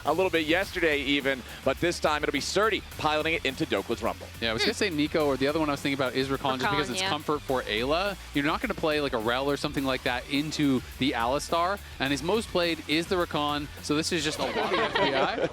a little bit yesterday even, but this time it'll be Surdy piloting it into Dokla's Rumble. Yeah, I was going to say Nico, or the other one I was thinking about is Rakan, just because it's comfort for Ayla. You're not going to play like a Rel or something like that into the Alistar, and his most played is the Rakan, so this is just a lot of FBI.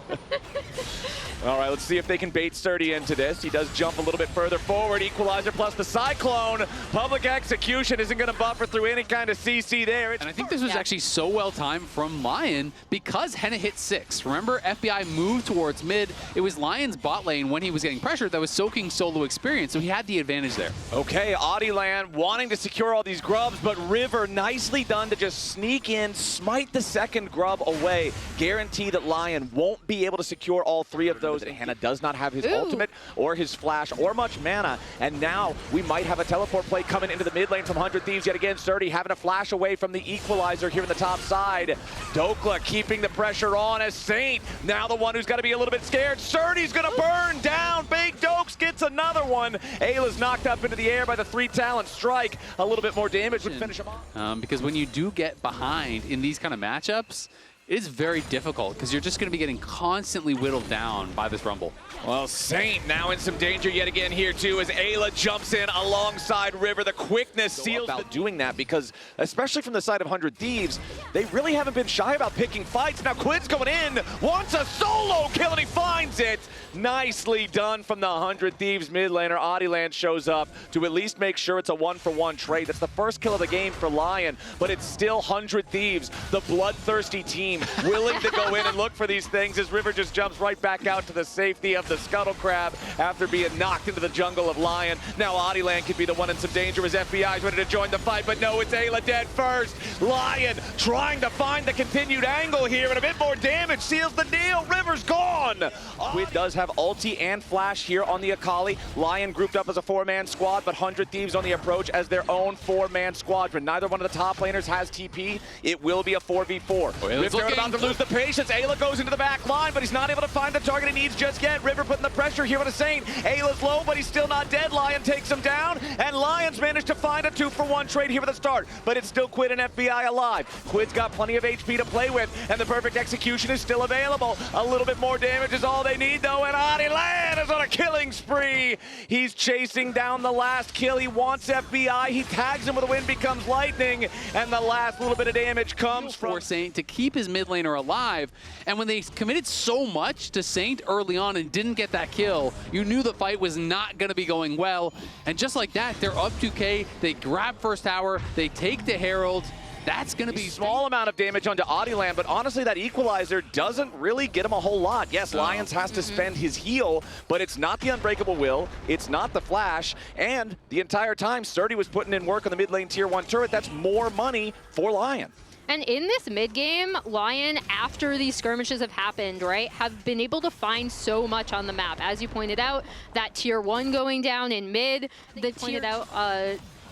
All right, let's see if they can bait Surdy into this. He does jump a little bit further forward. Equalizer plus the Cyclone. Public execution isn't going to buffer through any kind of CC there. And I think this was actually so well timed from LYON because Henna hit 6. Remember, FBI moved towards mid. It was LYON's bot lane when he was getting pressured that was soaking solo experience, so he had the advantage there. Okay, Audiland wanting to secure all these grubs, but River nicely done to just sneak in, smite the second grub away. Guarantee that LYON won't be able to secure all 3 of those. Henna does not have his ultimate or his flash or much mana, and now we might have a teleport play coming into the mid lane from 100 Thieves yet again. Surdy having a flash away from the equalizer here in the top side. Dokla keeping the pressure on as Saint, now the one who's got to be a little bit scared. Surdy's going to burn down. Big Dokes gets another one. Ayla's knocked up into the air by the 3 talent strike. A little bit more damage would finish him off. Because when you do get behind in these kind of matchups, it is very difficult because you're just going to be getting constantly whittled down by this Rumble. Well, Saint now in some danger yet again here too as Ayla jumps in alongside River. The quickness seals about doing that because, especially from the side of 100 Thieves, they really haven't been shy about picking fights. Now Quid's going in, wants a solo kill and he finds it. Nicely done from the 100 Thieves mid laner. Audiland shows up to at least make sure it's a 1-for-1 trade. That's the first kill of the game for LYON, but it's still 100 Thieves, the bloodthirsty team, willing to go in and look for these things as River just jumps right back out to the safety of the Scuttle Crab after being knocked into the jungle of LYON. Now Audiland could be the one in some danger as FBI's ready to join the fight, but no, it's Ayla dead first. LYON trying to find the continued angle here, and a bit more damage seals the deal. River's gone. Quid does have ulti and flash here on the Akali. LYON grouped up as a 4-man squad, but 100 Thieves on the approach as their own 4-man squadron. Neither one of the top laners has TP. It will be a 4v4. River about to lose the patience. Ayla goes into the back line, but he's not able to find the target he needs just yet. River putting the pressure here on a Saint. Ayla's low, but he's still not dead. LYON takes him down, and LYON's managed to find a 2-for-1 trade here at the start, but it's still Quid and FBI alive. Quid's got plenty of HP to play with, and the perfect execution is still available. A little bit more damage is all they need, though, and Audiland is on a killing spree. He's chasing down the last kill. He wants FBI. He tags him with a wind becomes lightning, and the last little bit of damage comes from Saint to keep his mid laner alive. And when they committed so much to Saint early on and didn't get that kill, you knew the fight was not going to be going well. And just like that, they're up 2K. They grab first tower. They take the Herald. That's going to be a small amount of damage onto Audiland, but honestly, that equalizer doesn't really get him a whole lot. Yes, LYONs has to spend his heal, but it's not the Unbreakable Will, it's not the Flash, and the entire time, Surdy was putting in work on the mid lane tier 1 turret. That's more money for LYON. And in this mid game, LYON, after these skirmishes have happened, right, have been able to find so much on the map. As you pointed out, that tier 1 going down in mid, they pointed out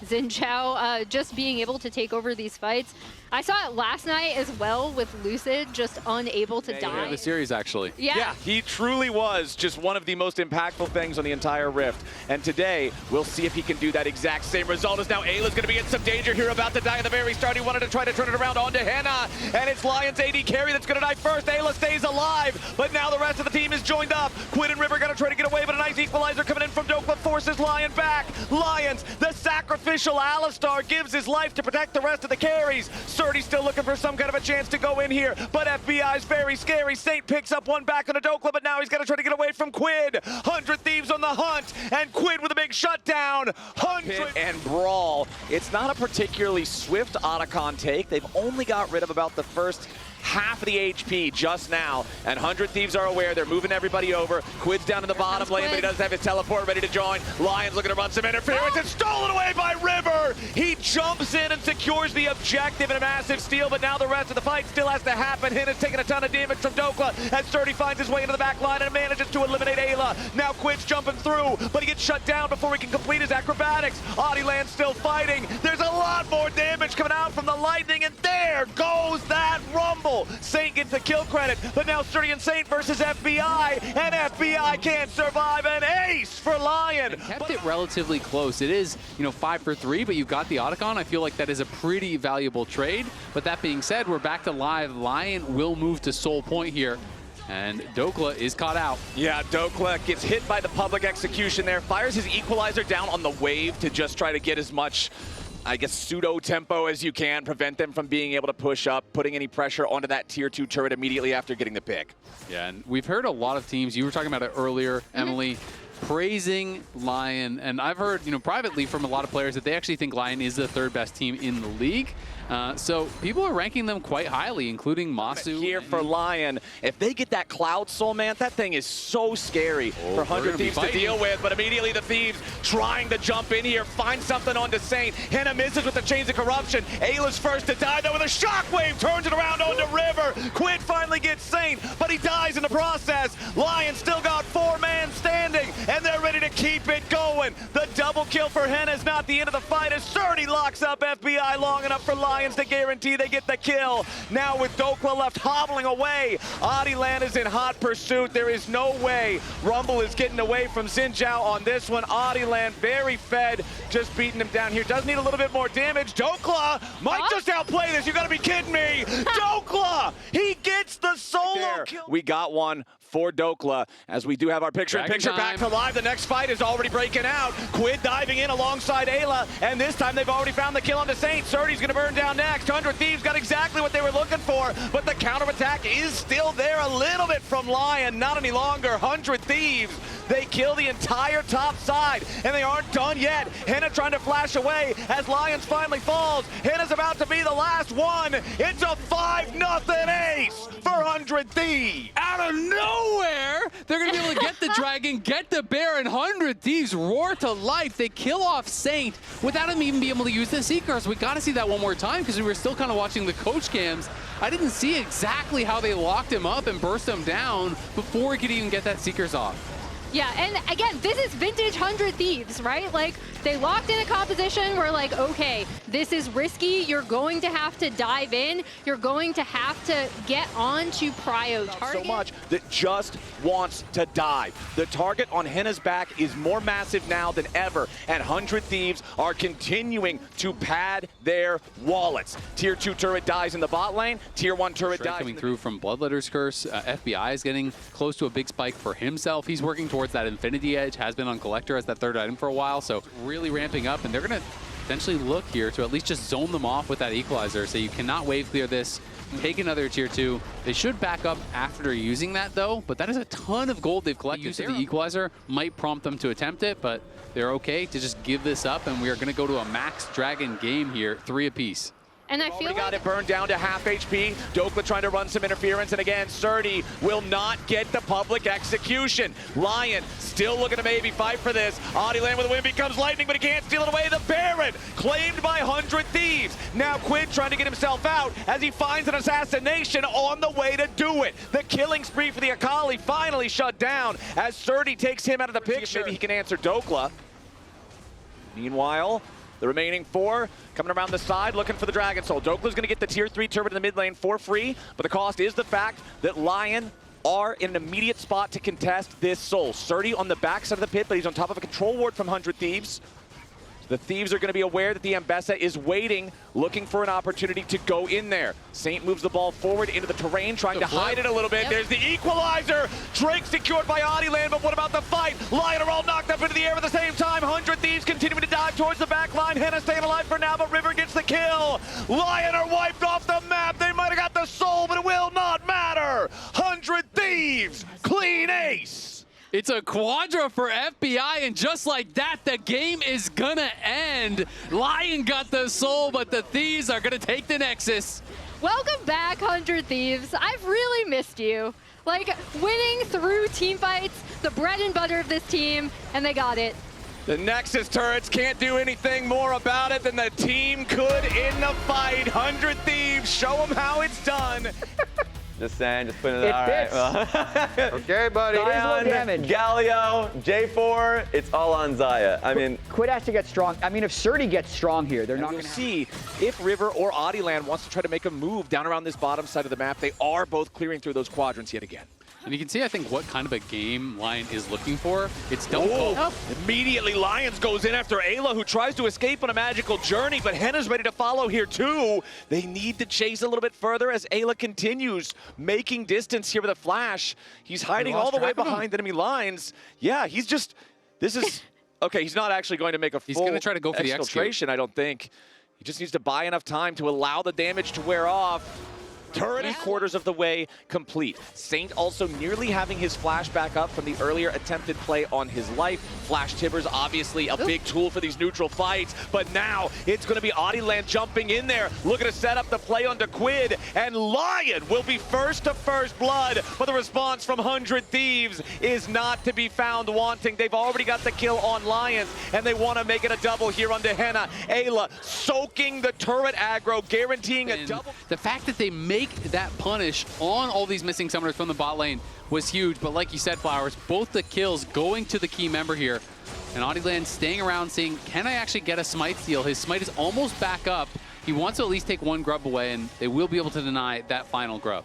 Xin Zhao just being able to take over these fights. I saw it last night as well with Lucid, just unable to die. The series, actually. Yeah, he truly was just one of the most impactful things on the entire Rift. And today, we'll see if he can do that exact same result. As now Ayla's going to be in some danger here, about to die at the very start. He wanted to try to turn it around onto Henna, and it's LYON's AD carry that's going to die first. Ayla stays alive, but now the rest of the team is joined up. Quid and River going to try to get away, but a nice equalizer coming in from Dokla forces LYON back. LYONs, the sacrificial Alistar, gives his life to protect the rest of the carries. Surdy's still looking for some kind of a chance to go in here, but FBI's very scary. Saint picks up one back on a Dokla, but now he's got to try to get away from Quid. 100 Thieves on the hunt, and Quid with a big shutdown. 100 and Brawl. It's not a particularly swift Otacon take. They've only got rid of about the first half of the HP just now, and 100 Thieves are aware. They're moving everybody over. Quid's down in the bottom lane, but he does have his teleport ready to join. LYON's looking to run some interference. It's stolen away by River. He jumps in and secures the objective in a massive steal, but now the rest of the fight still has to happen. Henna's taking a ton of damage from Dokla as Surdy finds his way into the back line and manages to eliminate Ayla. Now Quid's jumping through, but he gets shut down before he can complete his acrobatics. Audiland's still fighting. There's a lot more damage coming out from the lightning, and there goes that Rumble. Saint gets the kill credit, but now Surdy and Saint versus FBI, and FBI can't survive. An ace for LYON. They kept it relatively close. It is, 5 for 3, but you've got the Otacon. I feel like that is a pretty valuable trade. But that being said, we're back to live. LYON will move to Soul Point here. And Dokla is caught out. Yeah, Dokla gets hit by the public execution there, fires his equalizer down on the wave to just try to get as much, I guess, pseudo tempo as you can, prevent them from being able to push up, putting any pressure onto that tier 2 turret immediately after getting the pick. Yeah, and we've heard a lot of teams, you were talking about it earlier, Emily, praising LYON, and I've heard, privately from a lot of players that they actually think LYON is the 3rd best team in the league. So people are ranking them quite highly, including Masu. Here for LYON, if they get that Cloud Soul, man, that thing is so scary for 100 Thieves to deal with. But immediately the Thieves trying to jump in here, find something onto Saint. Henna misses with the Chains of Corruption. Ayla's first to die, though, with a shockwave, turns it around onto River. Quid finally gets Saint, but he dies in the process. LYON still got 4-man standing, and they're ready to keep it going. The double kill for Henna is not the end of the fight, as Surdy locks up FBI long enough for LYON to guarantee they get the kill. Now with Dokla left hobbling away, Adilan is in hot pursuit. There is no way Rumble is getting away from Xinjiao on this one. Adilan very fed, just beating him down here. Does need a little bit more damage. Dokla might just outplay this. You gotta be kidding me. Dokla, he gets the solo kill. We got one for Dokla, as we do have our picture-in-picture back to live. The next fight is already breaking out. Quid diving in alongside Ayla, and this time they've already found the kill onto Saint. Surdy's gonna burn down next. 100 Thieves got exactly what they were looking for, but the counterattack is still there a little bit from LYON. Not any longer. 100 Thieves, they kill the entire top side, and they aren't done yet. Henna trying to flash away as LYON finally falls. Henna's about to be the last one. It's a 5-0 ace for 100 Thieves. Out of nowhere, they're going to be able to get the Dragon, get the Bear, and 100 Thieves roar to life. They kill off Saint without him even being able to use the Seekers. We got to see that one more time because we were still kind of watching the coach cams. I didn't see exactly how they locked him up and burst him down before he could even get that Seekers off. Yeah, and again, this is vintage 100 Thieves, right? Like, they locked in a composition where, like, okay, this is risky. You're going to have to dive in. You're going to have to get on to prio target. So much that just wants to dive. The target on Henna's back is more massive now than ever, and 100 Thieves are continuing to pad their wallets. Tier 2 turret dies in the bot lane. Tier 1 turret dies. Coming through from Bloodletter's Curse. FBI is getting close to a big spike for himself. He's working towards that Infinity Edge, has been on Collector as that 3rd item for a while, so really ramping up, and they're going to potentially look here to at least just zone them off with that Equalizer, so you cannot wave clear this, take another tier 2. They should back up after using that, though, but that is a ton of gold they've collected. Use of the Equalizer might prompt them to attempt it, but they're okay to just give this up, and we are going to go to a max Dragon game here, 3 apiece. And I feel like got it burned down to half HP. Dokla trying to run some interference, and again, Surdy will not get the public execution. LYON still looking to maybe fight for this. Adilan with a win becomes lightning, but he can't steal it away. The Baron claimed by 100 Thieves. Now Quid trying to get himself out as he finds an assassination on the way to do it. The killing spree for the Akali finally shut down as Surdy takes him out of the picture. Maybe he can answer Dokla. Meanwhile, the remaining 4 coming around the side looking for the Dragon Soul. Dokla's going to get the tier 3 turret in the mid lane for free, but the cost is the fact that LYON are in an immediate spot to contest this soul. Surdy on the backside of the pit, but he's on top of a control ward from 100 Thieves. The Thieves are going to be aware that the Ambessa is waiting, looking for an opportunity to go in there. Saint moves the ball forward into the terrain, trying to hide it a little bit. Yep. There's the Equalizer. Drake secured by Adilan, but what about the fight? LYON are all knocked up into the air at the same time. 100 Thieves continuing to dive towards the back line. Henna staying alive for now, but River gets the kill. LYON are wiped off the map. They might have got the soul, but it will not matter. 100 Thieves, clean ace. It's a quadra for FBI, and just like that, the game is gonna end. LYON got the soul, but the Thieves are gonna take the Nexus. Welcome back, 100 Thieves. I've really missed you. Like, winning through team fights, the bread and butter of this team, and they got it. The Nexus turrets can't do anything more about it than the team could in the fight. 100 Thieves, show them how it's done. Just saying, just putting it out. It fits. Okay, buddy. It is low damage. Galio, J4, it's all on Xayah. I mean, Quid has to get strong. I mean, if Surdy gets strong here, they're not We'll going to see if River or Adilan wants to try to make a move down around this bottom side of the map. They are both clearing through those quadrants yet again. And you can see, I think, what kind of a game LYON is looking for. It's don't Oh, immediately Lions goes in after Ayla, who tries to escape on a magical journey, but Henna's ready to follow here too. They need to chase a little bit further as Ayla continues making distance here with a flash. He's hiding all the way behind enemy lines. Yeah, he's just, this is, okay, he's not actually going to make a full He's going to try to go for the exfiltration, I don't think. He just needs to buy enough time to allow the damage to wear off. Turret is quarters of the way complete. Saint also nearly having his flash back up from the earlier attempted play on his life. Flash Tibbers obviously a big tool for these neutral fights, but now it's going to be Audieland jumping in there, looking to set up the play onto Quid, and LYON will be first to first blood, but the response from 100 Thieves is not to be found wanting. They've already got the kill on Lions, and they want to make it a double here onto Henna. Ayla soaking the turret aggro, guaranteeing a double. The fact that they make that punish on all these missing summoners from the bot lane was huge, but like you said, Flowers, both the kills going to the key member here, and Audieland staying around saying, can I actually get a smite steal? His smite is almost back up. He wants to at least take one grub away, and they will be able to deny that final grub.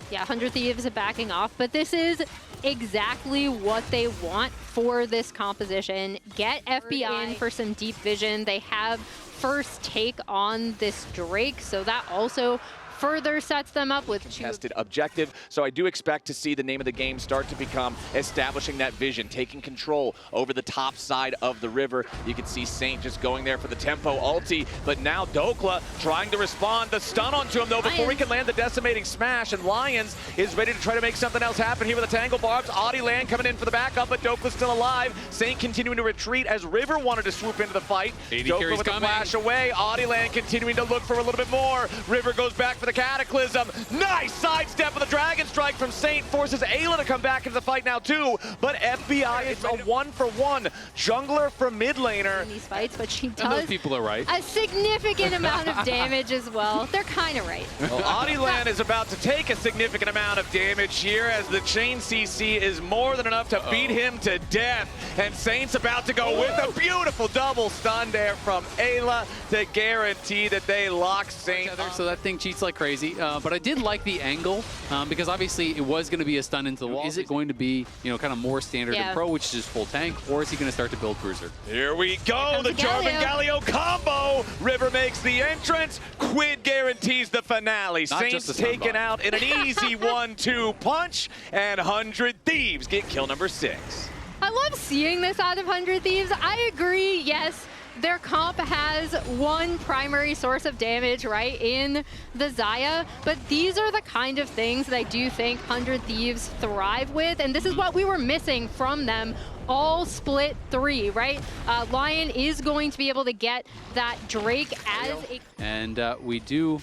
Yeah, 100 Thieves are backing off, but this is exactly what they want for this composition. Get FBI in for some deep vision. They have first take on this Drake, so that also further sets them up with contested objective. So I do expect to see the name of the game start to become establishing that vision, taking control over the top side of the river. You can see Saint just going there for the tempo ulti, but now Dokla trying to respond. The stun onto him though before he can land the decimating smash, and Lions is ready to try to make something else happen here with the Tangle Barbs. Audieland coming in for the backup, but Dokla's still alive. Saint continuing to retreat as River wanted to swoop into the fight. Dokla with the flash away. Audieland continuing to look for a little bit more. River goes back for the Cataclysm. Nice sidestep with a Dragon Strike from Saint. Forces Ayla to come back into the fight now too. But FBI, it's a 1-for-1 jungler from mid laner. in these fights, but she And does those people are right. a significant amount of damage as well. They're kind of right. Well, Audieland is about to take a significant amount of damage here as the chain CC is more than enough to beat him to death. And Saint's about to go with a beautiful double stun there from Ayla to guarantee that they lock Saint. So that thing cheats like crazy, but I did like the angle because obviously it was going to be a stun into the wall. Is it going to be, you know, kind of more standard in pro, which is just full tank, or is he going to start to build cruiser? Here we go, the Jarvan Galio combo. River makes the entrance. Quid guarantees the finale. Saints taken out in an easy 1-2 punch, and 100 Thieves get kill number 6. I love seeing this out of 100 Thieves. I agree, yes. Their comp has one primary source of damage, right, in the Xayah, but these are the kind of things that I do think 100 Thieves thrive with, and this is what we were missing from them all split 3, right? LYON is going to be able to get that Drake as a... And we do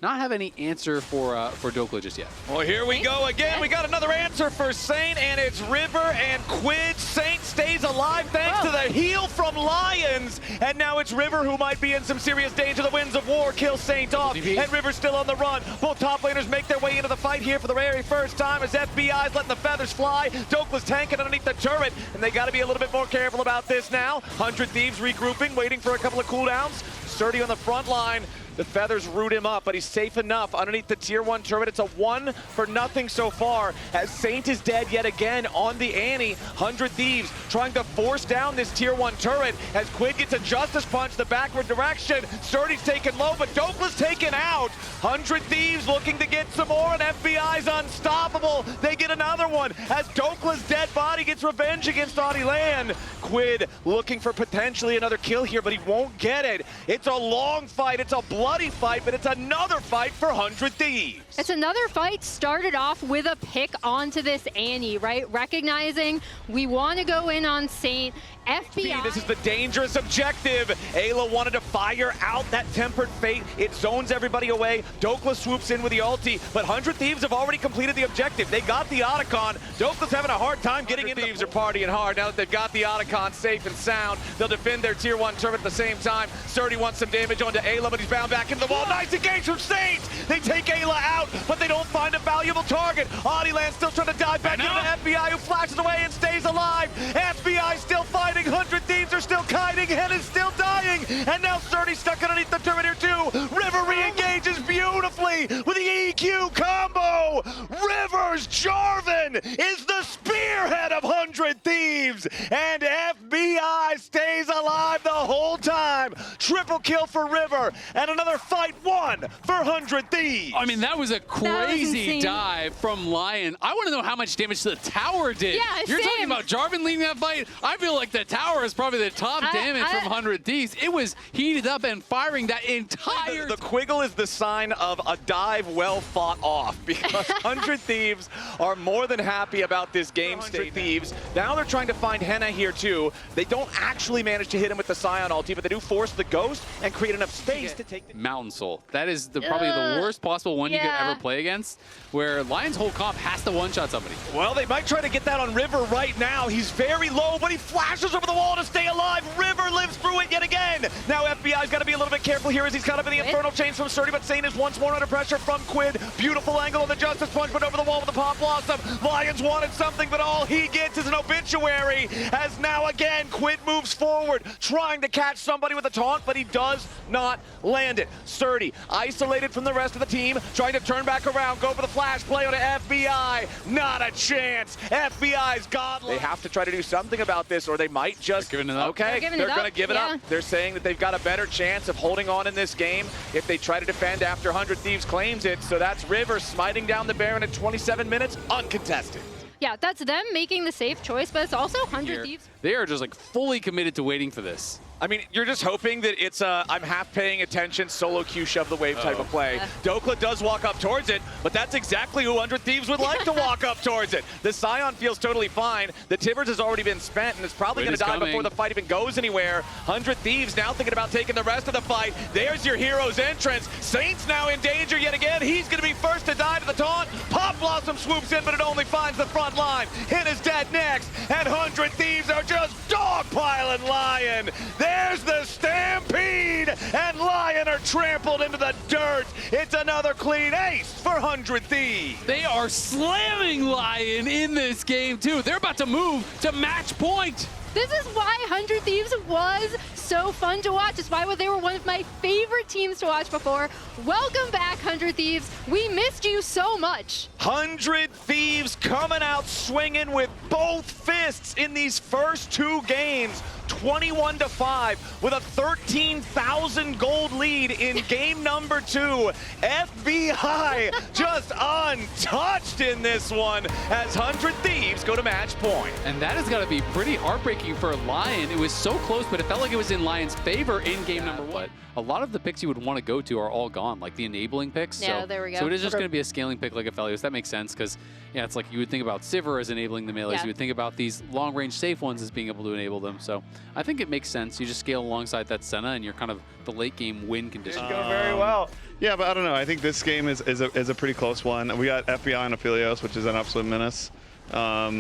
not have any answer for Dokla just yet. Well, here we go again. We got another answer for Saint, and it's River and Quid. Saint stays alive thanks to the heal from Lions, and now it's River who might be in some serious danger. The Winds of War kill Saint off, and River's still on the run. Both top laners make their way into the fight here for the very first time as FBI's letting the feathers fly. Dokla's tanking underneath the turret, and they got to be a little bit more careful about this now. 100 Thieves regrouping, waiting for a couple of cooldowns. Sturdy on the front line. The feathers root him up, but he's safe enough underneath the tier 1 turret. It's a 1-for-0 so far as Saint is dead yet again on the Annie. 100 Thieves trying to force down this tier 1 turret as Quid gets a Justice Punch the backward direction. Sturdy's taken low, but Dokla's taken out. 100 Thieves looking to get some more, and FBI's unstoppable. They get another one as Dokla's dead body gets revenge against Audieland. Quid looking for potentially another kill here, but he won't get it. It's a long fight. It's a bloody fight, but it's another fight for 100 Thieves. It's another fight started off with a pick onto this Annie, right? Recognizing we want to go in on Saint. FBI. This is the dangerous objective. Ayla wanted to fire out that Tempered Fate. It zones everybody away. Dokla swoops in with the ulti, but 100 Thieves have already completed the objective. They got the Otacon. Dokla's having a hard time getting in. Thieves are partying hard now that they've got the Otacon safe and sound. They'll defend their tier 1 turret at the same time. Sturdy wants some damage onto Ayla, but he's bound back into the wall. Nice engage from Saint. They take Ayla out, but they don't find a valuable target. Audieland still trying to dive back into FBI, who flashes away and stays alive. FBI still fighting. 100 Thieves are still kiting. Hen is still dying. And now Sturdy stuck underneath the turret here too. River re-engages beautifully with the EQ combo. River's Jarvan Lion is the spearhead of 100 Thieves, and FBI stays alive the whole time. Triple kill for River, and another fight won for 100 Thieves. I mean, that was a crazy dive from Lion. I want to know how much damage the tower did. Yeah, You're same. talking about Jarvan leading that fight. I feel like the tower is probably the top damage from 100 Thieves. It was heated up and firing that entire... The Quiggle is the sign of a dive well fought off, because 100 Thieves are more than happy about this game state. Thieves, now they're trying to find Henna here too. They don't actually manage to hit him with the Scion ulti, but they do force the Ghost and create enough space to take the... Mountain Soul. That is probably the worst possible one you could ever play against, where Lion's whole comp has to one-shot somebody. Well, they might try to get that on River right now. He's very low, but he flashes over the wall to stay alive. River lives through it yet again. Now FBI's got to be a little bit careful here as he's caught up in the Infernal Chains from Sturdy, but Saint is once more under pressure from Quid. Beautiful angle on the Justice Punch, but over the wall with the Pop Blossom. Lions wanted something, but all he gets is an obituary, as now again Quid moves forward, trying to catch somebody with a taunt, but he does not land it. Sturdy, isolated from the rest of the team, trying to turn back around, go for the flash play on FBI. Not a chance. FBI's godlike. They have to try to do something about this, or they might just... They're giving it up. Okay, they're going to give it yeah. up. They're saying that they've got a better chance of holding on in this game if they try to defend after 100 Thieves claims it. So that's River smiting down the Baron at 27 minutes, uncontested. Yeah, that's them making the safe choice, but it's also 100 Thieves. They are just like fully committed to waiting for this. I mean, you're just hoping that it's a I'm half paying attention, solo Q shove the wave type of play. Dokla does walk up towards it, but that's exactly who 100 Thieves would like to walk up towards it. The Scion feels totally fine. The Tibbers has already been spent and is probably going to die before the fight even goes anywhere. 100 Thieves now thinking about taking the rest of the fight. There's your hero's entrance. Saint's now in danger yet again. He's going to be first to die to the taunt. Pop Blossom swoops in, but it only finds the front line. Hit is dead next, and 100 Thieves are just dogpiling Lion. There's the stampede, and Lion are trampled into the dirt. It's another clean ace for 100 Thieves. They are slamming Lion in this game too. They're about to move to match point. This is why 100 Thieves was so fun to watch. It's why they were one of my favorite teams to watch before. Welcome back, 100 Thieves. We missed you so much. 100 Thieves coming out swinging with both fists in these first two games. 21-5 with a 13,000 gold lead in game number 2. FBI just untouched in this one as 100 Thieves go to match point. And that has got to be pretty heartbreaking for Lion. It was so close, but it felt like it was in Lion's favor in game number 1. A lot of the picks you would want to go to are all gone, like the enabling picks. Yeah, there we go. So it is just going to be a scaling pick like Aphelios. That makes sense because, yeah, it's like you would think about Sivir as enabling the melees. Yeah. You would think about these long-range safe ones as being able to enable them. So I think it makes sense. You just scale alongside that Senna and you're kind of the late-game win condition. Go very well. Yeah, but I don't know. I think this game is a pretty close one. We got FBI and Aphelios, which is an absolute menace. Yeah,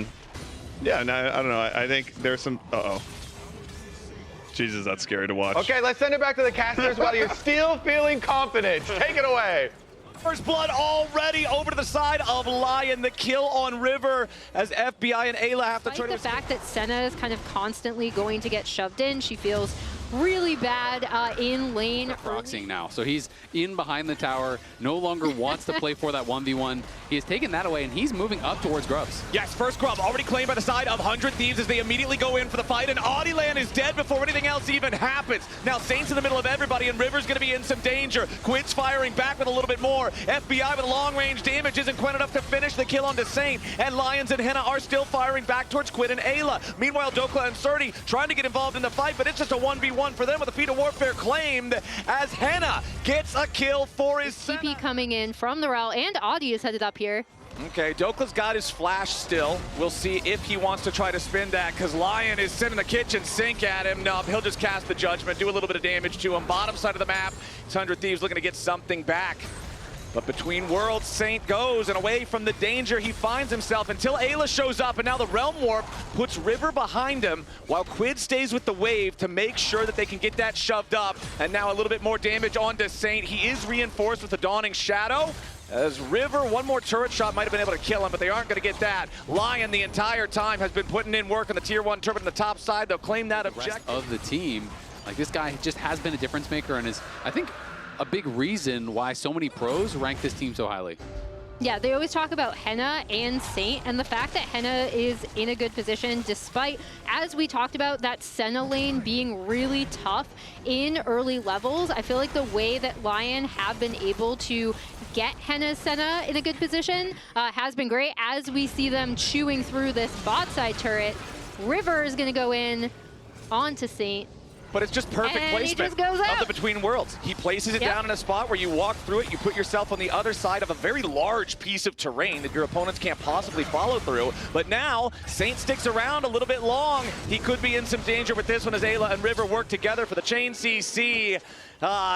no, I don't know. I think there's some... Uh-oh. Jesus, that's scary to watch. Okay, let's send it back to the casters while you're still feeling confident. Take it away. First blood already over to the side of Lion. The kill on River as FBI and Ayla have to try to... The fact that Senna is kind of constantly going to get shoved in, she feels really bad in lane. Proxying now. So he's in behind the tower, no longer wants to play for that 1v1. He has taken that away, and he's moving up towards Grubs. Yes, first Grub already claimed by the side of 100 Thieves as they immediately go in for the fight, and Audiland is dead before anything else even happens. Now Saint's in the middle of everybody, and River's going to be in some danger. Quid's firing back with a little bit more. FBI with long-range damage isn't quite enough to finish the kill onto Saint, and Lions and Henna are still firing back towards Quid and Ayla. Meanwhile, Dokla and Surdy trying to get involved in the fight, but it's just a 1v1 for them with a feat of warfare claimed as Henna gets a kill for his TP coming in from the Rel, and Audi is headed up here. Okay, Dokla's got his flash still. We'll see if he wants to try to spin that, because Lion is sending the kitchen sink at him. No, he'll just cast the Judgment, do a little bit of damage to him. Bottom side of the map, 100 Thieves looking to get something back. But between worlds, Saint goes, and away from the danger he finds himself until Ayla shows up, and now the Realm Warp puts River behind him, while Quid stays with the wave to make sure that they can get that shoved up. And now a little bit more damage onto Saint. He is reinforced with the Dawning Shadow. As River, one more turret shot might have been able to kill him, but they aren't going to get that. Lion the entire time has been putting in work on the tier 1 turret on the top side. They'll claim that objective. Of the team, like this guy just has been a difference maker and is, I think, a big reason why so many pros rank this team so highly. Yeah, they always talk about Henna and Saint, and the fact that Henna is in a good position despite, as we talked about, that Senna lane being really tough in early levels. I feel like the way that LYON have been able to get Henna's Senna in a good position has been great. As we see them chewing through this bot side turret, River is going to go in onto Saint. But it's just perfect And he placement just goes of out. the between worlds. He places it down in a spot where you walk through it, you put yourself on the other side of a very large piece of terrain that your opponents can't possibly follow through. But now, Saint sticks around a little bit long. He could be in some danger with this one as Ayla and River work together for the chain CC.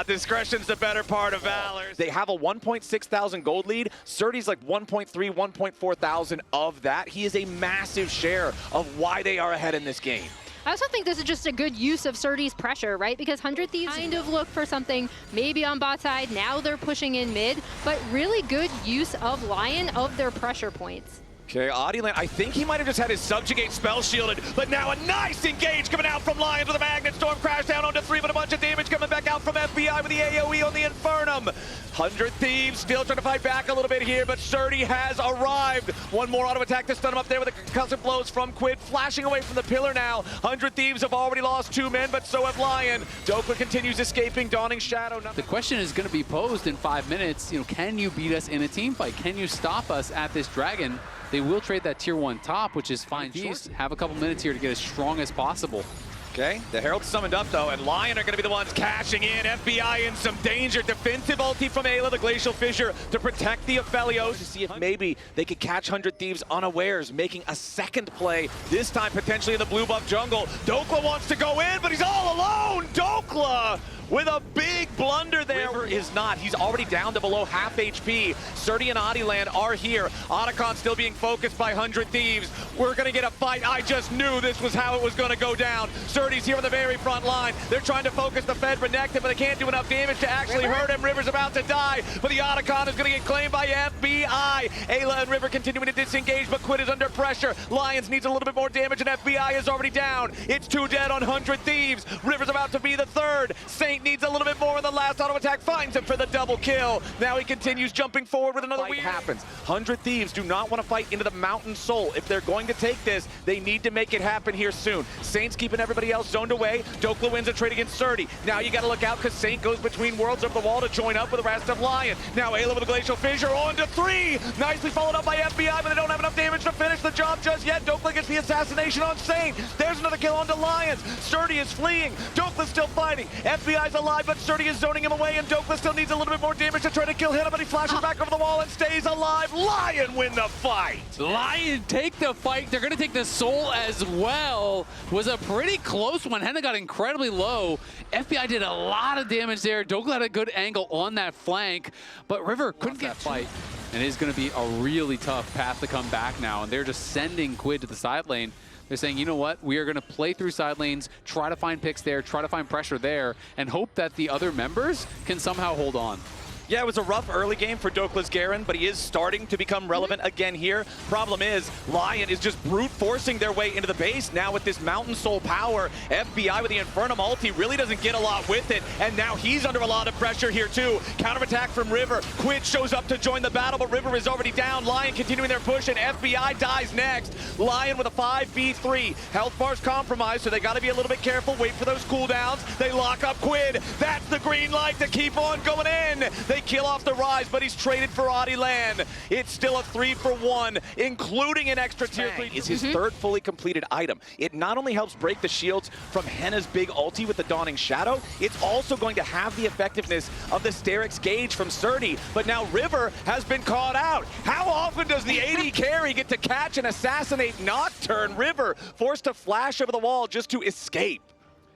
Discretion's the better part of valor. They have a 1.6 thousand gold lead. Surdy's like 1.3, 1.4 thousand of that. He is a massive share of why they are ahead in this game. I also think this is just a good use of Surdy's pressure, right? Because 100 Thieves kind of look for something maybe on bot side. Now they're pushing in mid, but really good use of LYON of their pressure points. Okay, Audiland, I think he might have just had his Subjugate spell shielded, but now a nice engage coming out from LYON with a Magnet Storm crash down onto 3, but a bunch of damage coming back out from FBI with the AoE on the Infernum. 100 Thieves still trying to fight back a little bit here, but Surdy has arrived. One more auto attack to stun him up there with the concussive blows from Quid, flashing away from the pillar now. 100 Thieves have already lost 2 men, but so have LYON. Dokla continues escaping, Dawning Shadow. The question is going to be posed in 5 minutes. You know, can you beat us in a team fight? Can you stop us at this dragon? They will trade that tier 1 top, which is fine. Thieves have a couple minutes here to get as strong as possible. Okay, the Herald's summoned up though, and LYON are going to be the ones cashing in. FBI in some danger. Defensive ulti from Ayla, the Glacial Fissure, to protect the Aphelios, to see if maybe they could catch 100 Thieves unawares, making a second play, this time potentially in the blue buff jungle. Dokla wants to go in, but he's all alone! Dokla with a big blunder there. River is not. He's already down to below half HP. Surdy and Adiland are here. Otacon still being focused by 100 Thieves. We're going to get a fight. I just knew this was how it was going to go down. Surdy's here on the very front line. They're trying to focus the Fed Renekton, but they can't do enough damage to actually hurt him. River's about to die, but the Otacon is going to get claimed by FBI. Ayla and River continuing to disengage, but Quid is under pressure. LYON needs a little bit more damage, and FBI is already down. It's 2 dead on 100 Thieves. River's about to be the third. Saint needs a little bit more, and the last auto attack finds him for the double kill. Now he continues jumping forward with another fight happens. 100 Thieves do not want to fight into the Mountain Soul. If they're going to take this, they need to make it happen here soon. Saint's keeping everybody else zoned away. Dokla wins a trade against Surdy. Now you got to look out because Saint goes between worlds over the wall to join up with the rest of LYON. Now Ayla with a Glacial Fissure on to 3. Nicely followed up by FBI, but they don't have enough damage to finish the job just yet. Dokla gets the assassination on Saint. There's another kill onto LYON. Surdy is fleeing. Dokla's still fighting. FBI's alive, but Surdy is zoning him away, and Dokla still needs a little bit more damage to try to kill him, but he flashes back over the wall and stays alive. LYON win the fight. LYON take the fight. They're going to take the soul as well. Was a pretty close one. Henna got incredibly low. FBI did a lot of damage there. Dokla had a good angle on that flank, but River couldn't get that fight. And it is going to be a really tough path to come back now, and they're just sending Quid to the side lane. They're saying, you know what, we are going to play through side lanes, try to find picks there, try to find pressure there, and hope that the other members can somehow hold on. Yeah, it was a rough early game for Dokla's Garen, but he is starting to become relevant again here. Problem is, LYON is just brute forcing their way into the base now with this Mountain Soul power. FBI with the Infernum ulti really doesn't get a lot with it, and now he's under a lot of pressure here too. Counterattack from River. Quid shows up to join the battle, but River is already down. LYON continuing their push, and FBI dies next. LYON with a 5v3. Health bar's compromised, so they got to be a little bit careful. Wait for those cooldowns. They lock up Quid. That's the green light to keep on going in. They kill off the Rise, but he's traded for Adiland. It's still a 3-for-1, including an extra tier 3. Is his third fully completed item. It not only helps break the shields from Henna's big ulti with the Dawning Shadow, it's also going to have the effectiveness of the Sterix Gauge from Surdy, but now River has been caught out. How often does the AD carry get to catch and assassinate Nocturne? River forced to flash over the wall just to escape.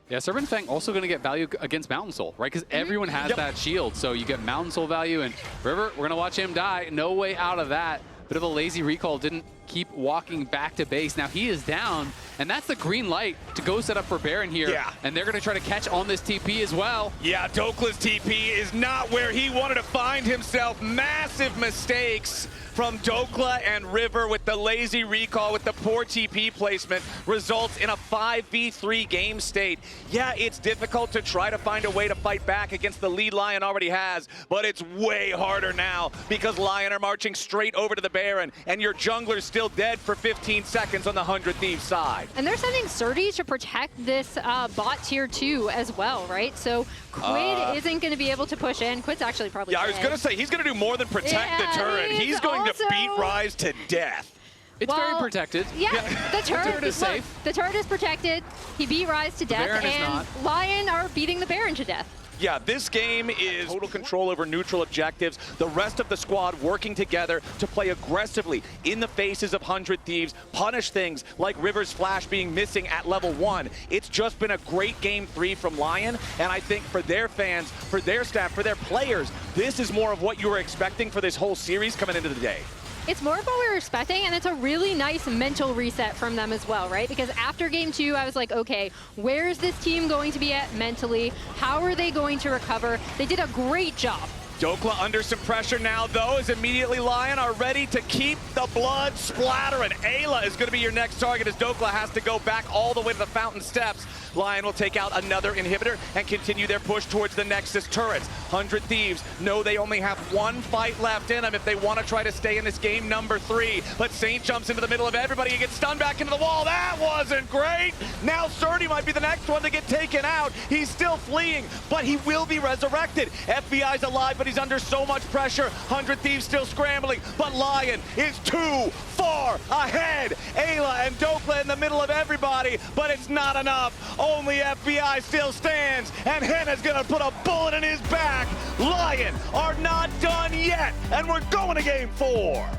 Yeah, Serpent Fang also going to get value against Mountain Soul, right? Because everyone has that shield, so you get Mountain Soul value, and River, we're going to watch him die. No way out of that. Bit of a lazy recall, didn't keep walking back to base. Now he is down, and that's the green light to go set up for Baron here. Yeah. And they're going to try to catch on this TP as well. Yeah, Dokla's TP is not where he wanted to find himself. Massive mistakes from Dokla and River with the lazy recall, with the poor TP placement, results in a 5v3 game state. Yeah, it's difficult to try to find a way to fight back against the lead LYON already has, but it's way harder now because LYON are marching straight over to the Baron, and your jungler's still dead for 15 seconds on the 100 Thieves side. And they're sending Surdy to protect this bot tier 2 as well, right? So Quid isn't going to be able to push in. Quid's actually probably Yeah, dead. I was going to say, he's going to do more than protect the turret. He's going to beat Rise to death. It's very protected. Yeah, the turret is safe. The turret is protected. He beat Rise to death, Baron is and not. LYON are beating the Baron to death. Yeah, this game is total control over neutral objectives. The rest of the squad working together to play aggressively in the faces of 100 Thieves, punish things like River's Flash being missing at level 1. It's just been a great game 3 from LYON, and I think for their fans, for their staff, for their players, this is more of what you were expecting for this whole series coming into the day. It's more of what we were expecting, and it's a really nice mental reset from them as well, right? Because after game 2, I was like, okay, where is this team going to be at mentally? How are they going to recover? They did a great job. Dokla under some pressure now, though, as immediately LYON are ready to keep the blood splattering. Ayla is going to be your next target as Dokla has to go back all the way to the fountain steps. LYON will take out another inhibitor and continue their push towards the Nexus turrets. 100 Thieves know they only have one fight left in them if they want to try to stay in this game number 3. But Saint jumps into the middle of everybody and gets stunned back into the wall. That wasn't great. Now Surdy might be the next one to get taken out. He's still fleeing, but he will be resurrected. FBI's alive, but he's under so much pressure. 100 Thieves still scrambling, but LYON is too far ahead. Ayla and Dokla in the middle of everybody, but it's not enough. Only FBI still stands, and Henna's gonna put a bullet in his back. LYON are not done yet, and we're going to game 4.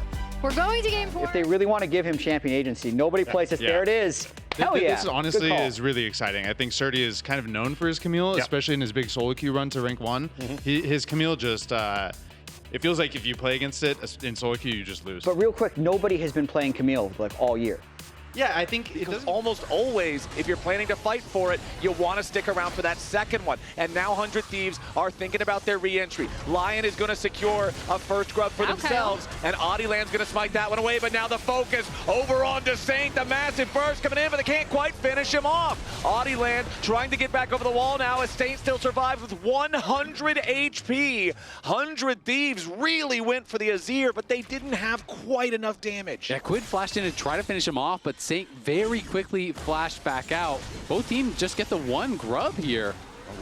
We're going to game 4. If they really want to give him champion agency, nobody plays it. Yeah. There it is. Hell yeah. This honestly Good call. is really exciting. I think Surdy is kind of known for his Camille, especially in his big solo queue run to rank 1. His Camille just, it feels like if you play against it in solo queue, you just lose. But real quick, nobody has been playing Camille like all year. Yeah, I think it Because doesn't. almost always, if you're planning to fight for it, you want to stick around for that second one. And now 100 Thieves are thinking about their re-entry. LYON is going to secure a first grub for themselves, and Audieland's going to smite that one away. But now the focus over on Saint, the massive burst coming in, but they can't quite finish him off. Audieland trying to get back over the wall now as Saint still survives with 100 HP. 100 Thieves really went for the Azir, but they didn't have quite enough damage. Yeah, Quid flashed in to try to finish him off, but Saint very quickly flashed back out. Both teams just get the one grub here.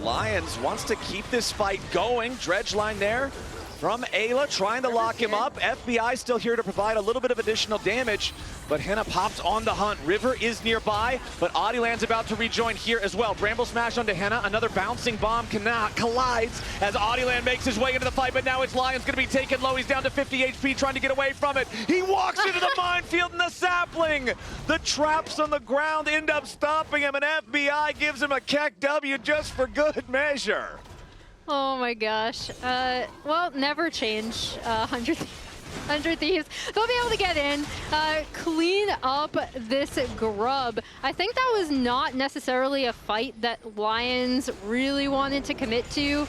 Lions wants to keep this fight going. Dredge line there from Ayla, trying to lock him up. FBI still here to provide a little bit of additional damage, but Henna pops on the hunt. River is nearby, but Audieland's about to rejoin here as well. Bramble smash onto Henna. Another bouncing bomb collides as Audieland makes his way into the fight, but now it's LYON's going to be taken low. He's down to 50 HP, trying to get away from it. He walks into the minefield in the sapling. The traps on the ground end up stopping him, and FBI gives him a Keck W just for good measure. Oh my gosh. Well, never change 100 Thieves. They'll be able to get in, clean up this grub. I think that was not necessarily a fight that LYONs really wanted to commit to.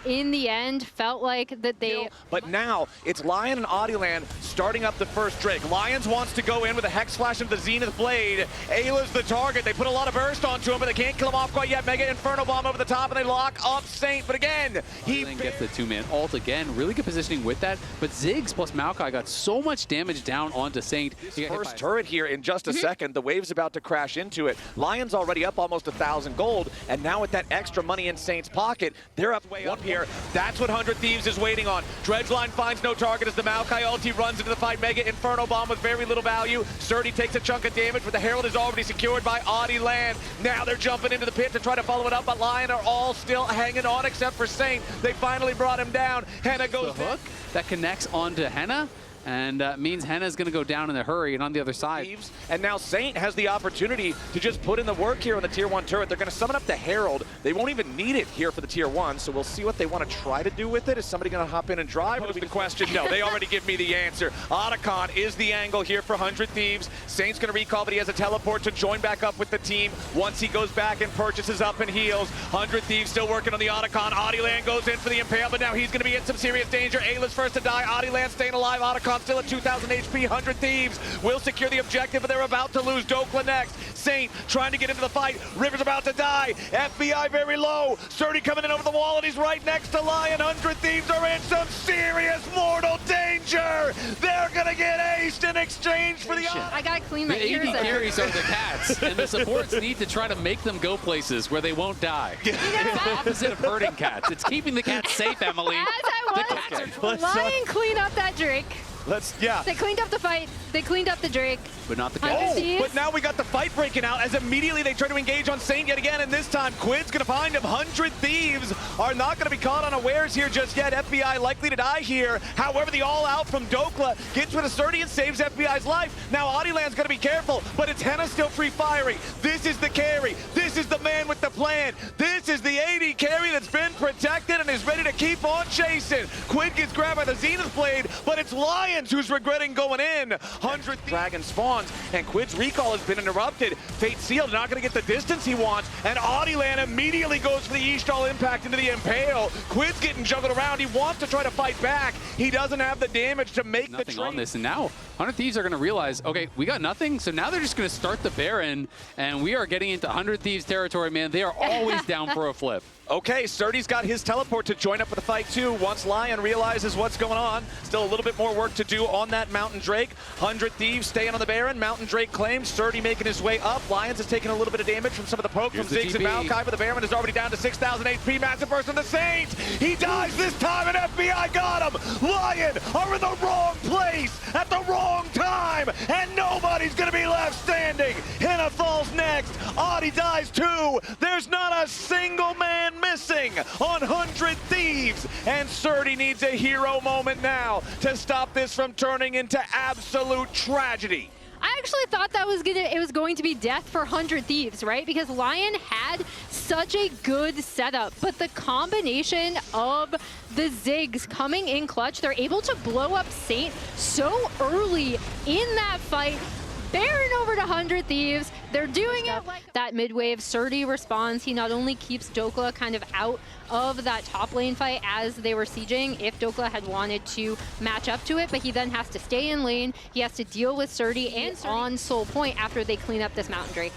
In the end, felt like that they... But now, it's LYON and Audieland starting up the first Drake. LYONs wants to go in with a Hex Flash into the Zenith Blade. Ayla's the target. They put a lot of burst onto him, but they can't kill him off quite yet. Mega Inferno Bomb over the top, and they lock up Saint. But again, he gets the two-man ult again. Really good positioning with that, but Ziggs plus Maokai got so much damage down onto Saint. First turret here in just a second. The wave's about to crash into it. LYON's already up almost 1,000 gold, and now with that extra money in Saint's pocket, they're up way up here. That's what 100 Thieves is waiting on. Dredgeline finds no target as the Maokai ulti runs into the fight. Mega Inferno Bomb with very little value. Surdy takes a chunk of damage, but the Herald is already secured by Audieland. Now they're jumping into the pit to try to follow it up, but LYON are all still hanging on except for Saint. They finally brought him down. Henna goes the hook that connects onto Henna, and means Henna's going to go down in a hurry, and on the other side. And now Saint has the opportunity to just put in the work here on the Tier 1 turret. They're going to summon up the Herald. They won't even need it here for the Tier 1, so we'll see what they want to try to do with it. Is somebody going to hop in and drive? Pose the question. No, they already give me the answer. Otacon is the angle here for 100 Thieves. Saint's going to recall, but he has a teleport to join back up with the team once he goes back and purchases up and heals. 100 Thieves still working on the Otacon. Audieland goes in for the impale, but now he's going to be in some serious danger. Ayla's first to die. Audieland staying alive. Otacon Necron still at 2,000 HP. 100 Thieves will secure the objective, but they're about to lose. Dokla next. Saint trying to get into the fight. River's about to die. FBI very low. Sturdy coming in over the wall, and he's right next to LYON. 100 Thieves are in some serious mortal danger. They're going to get aced in exchange for the... I gotta clean my The ears AD out. carries are the cats, and the supports need to try to make them go places where they won't die. It's the opposite of hurting cats. It's keeping the cats safe, Emily. As The I cats was, are LYON clean up that Drake. Yeah. They cleaned up the fight. They cleaned up the Drake. but not the Oh, cats. Thieves. But now we got the fight breaking out as immediately they try to engage on Saint yet again, and this time Quid's gonna find him. 100 Thieves are not gonna be caught unawares here just yet. FBI likely to die here. However, the all-out from Dokla gets rid of Sturdy and saves FBI's life. Now Adiland's gonna be careful, but it's Henna still free firing. This is the carry. This is the man with the plan. This is the AD carry that's been protected and is ready to keep on chasing. Quid gets grabbed by the Zenith Blade, but it's Lions who's regretting going in. 100 Dragon spawns, and Quid's recall has been interrupted. Fate Sealed not going to get the distance he wants, and Adiland immediately goes for the Eastall impact into the Impale. Quid's getting juggled around. He wants to try to fight back. He doesn't have the damage to make the Nothing trade. on this, and now 100 Thieves are going to realize, okay, we got nothing, so now they're just going to start the Baron, and we are getting into 100 Thieves territory, man. They are always down for a flip. Okay, Sturdy's got his teleport to join up with the fight too once LYON realizes what's going on. Still a little bit more work to do on that Mountain Drake. 100 Thieves staying on the Baron. Mountain Drake claims. Sturdy making his way up. Lions is taking a little bit of damage from some of the poke Here's from the Ziggs and TP. Maokai, but the Baron is already down to 6,000 HP. Massive burst from the Saint. He dies this time, and FBI got him. LYON are in the wrong place at the wrong time, and nobody's going to be left standing. Henna falls next. Adi dies too. There's not a single man missing on 100 Thieves, and Sturdy needs a hero moment now to stop this from turning into absolute tragedy. I actually thought that it was going to be death for 100 Thieves, right? Because LYON had such a good setup, but the combination of the Ziggs coming in clutch, they're able to blow up Saint so early in that fight. Baron over to 100 Thieves. They're doing it like that mid-wave. Sturdy responds. He not only keeps Dokla kind of out of that top lane fight as they were sieging, if Dokla had wanted to match up to it, but he then has to stay in lane. He has to deal with Sturdy and on Soul Point after they clean up this Mountain Drake.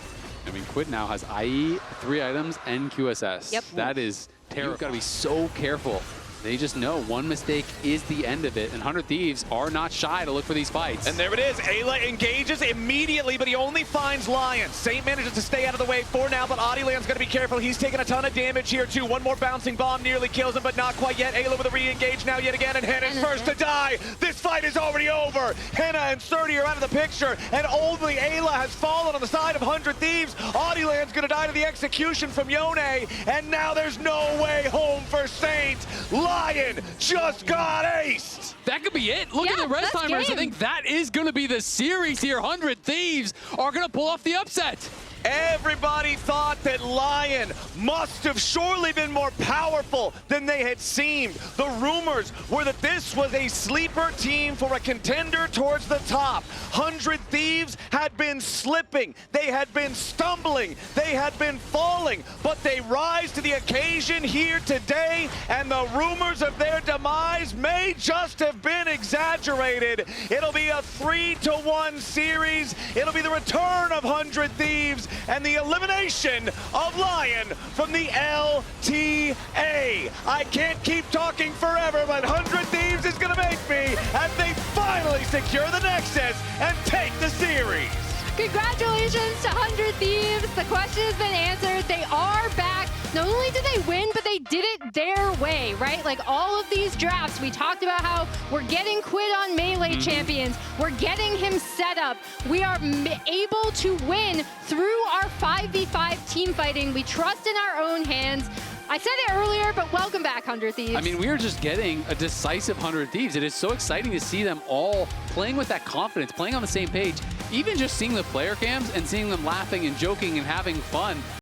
I mean, Quid now has IE, 3 items, and QSS. Yep. That is terrible. You've got to be so careful. They just know one mistake is the end of it, and 100 Thieves are not shy to look for these fights. And there it is. Ayla engages immediately, but he only finds LYON. Saint manages to stay out of the way for now, but Adiland's going to be careful. He's taking a ton of damage here, too. One more bouncing bomb nearly kills him, but not quite yet. Ayla with a re-engage now yet again, and Henna's first to die. This fight is already over. Henna and Sturdy are out of the picture, and only Ayla has fallen on the side of 100 Thieves. Adiland's going to die to the execution from Yone, and now there's no way home for Saint. LYON just got aced. That could be it. Look at the rest that's timers. I game. think that is going to be the series here. 100 Thieves are going to pull off the upset. Everybody thought that LYON must have surely been more powerful than they had seemed. The rumors were that this was a sleeper team for a contender towards the top. 100 Thieves had been slipping, they had been stumbling, they had been falling, but they rise to the occasion here today, and the rumors of their demise may just have been exaggerated. It'll be a 3-1 series. It'll be the return of 100 Thieves and the elimination of LYON from the LTA. I can't keep talking forever, but 100 Thieves is going to make me as they finally secure the Nexus and take the series. Congratulations to 100 Thieves. The question has been answered. They are back. Not only did they win, but they did it their way, right? Like all of these drafts, we talked about how we're getting Quid on Melee champions. We're getting him set up. We are able to win through our 5v5 team fighting. We trust in our own hands. I said it earlier, but welcome back, 100 Thieves. I mean, we are just getting a decisive 100 Thieves. It is so exciting to see them all playing with that confidence, playing on the same page. Even just seeing the player cams and seeing them laughing and joking and having fun.